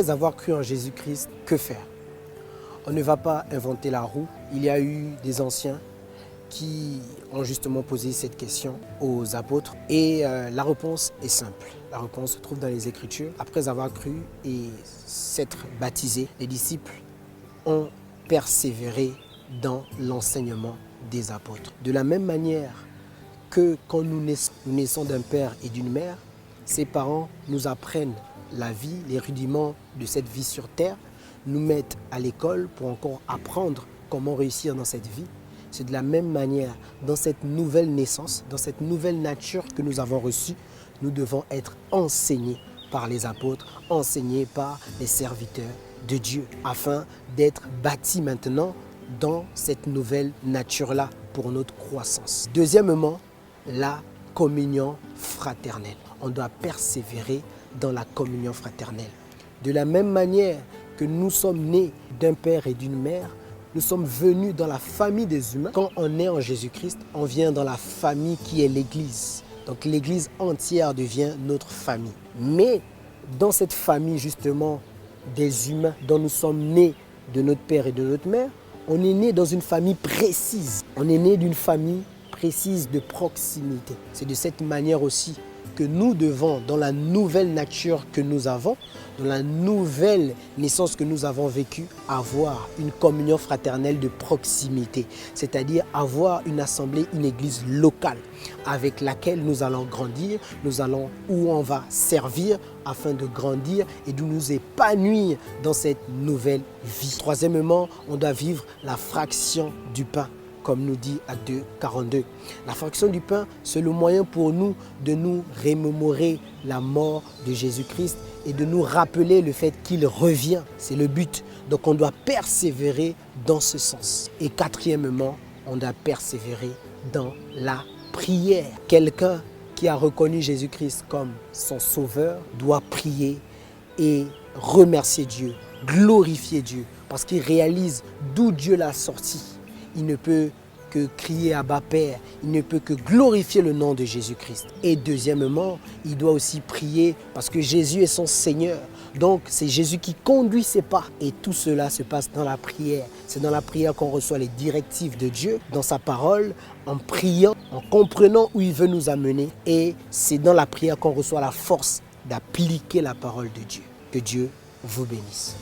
Après avoir cru en Jésus-Christ, que faire? On ne va pas inventer la roue. Il y a eu des anciens qui ont justement posé cette question aux apôtres. Et la réponse est simple. La réponse se trouve dans les Écritures. Après avoir cru et s'être baptisés, les disciples ont persévéré dans l'enseignement des apôtres. De la même manière que quand nous naissons d'un père et d'une mère, ses parents nous apprennent la vie, les rudiments de cette vie sur terre, nous mettent à l'école pour encore apprendre comment réussir dans cette vie. C'est de la même manière, dans cette nouvelle naissance, dans cette nouvelle nature que nous avons reçue, nous devons être enseignés par les apôtres, enseignés par les serviteurs de Dieu, afin d'être bâtis maintenant dans cette nouvelle nature-là pour notre croissance. Deuxièmement, la communion fraternelle. On doit persévérer dans la communion fraternelle. De la même manière que nous sommes nés d'un père et d'une mère, nous sommes venus dans la famille des humains. Quand on est en Jésus-Christ, on vient dans la famille qui est l'Église. Donc l'Église entière devient notre famille. Mais dans cette famille justement des humains dont nous sommes nés de notre père et de notre mère, on est né dans une famille précise. On est né d'une famille précise de proximité. C'est de cette manière aussi que nous devons, dans la nouvelle nature que nous avons, dans la nouvelle naissance que nous avons vécue, avoir une communion fraternelle de proximité, c'est-à-dire avoir une assemblée, une église locale avec laquelle nous allons grandir, où on va servir afin de grandir et de nous épanouir dans cette nouvelle vie. Troisièmement, on doit vivre la fraction du pain, comme nous dit Actes 2, 42. La fraction du pain, c'est le moyen pour nous de nous remémorer la mort de Jésus-Christ et de nous rappeler le fait qu'il revient. C'est le but. Donc on doit persévérer dans ce sens. Et quatrièmement, on doit persévérer dans la prière. Quelqu'un qui a reconnu Jésus-Christ comme son sauveur doit prier et remercier Dieu, glorifier Dieu, parce qu'il réalise d'où Dieu l'a sorti. Il ne peut que crier Abba Père, il ne peut que glorifier le nom de Jésus-Christ. Et deuxièmement, il doit aussi prier parce que Jésus est son Seigneur. Donc c'est Jésus qui conduit ses pas. Et tout cela se passe dans la prière. C'est dans la prière qu'on reçoit les directives de Dieu, dans sa parole, en priant, en comprenant où il veut nous amener. Et c'est dans la prière qu'on reçoit la force d'appliquer la parole de Dieu. Que Dieu vous bénisse.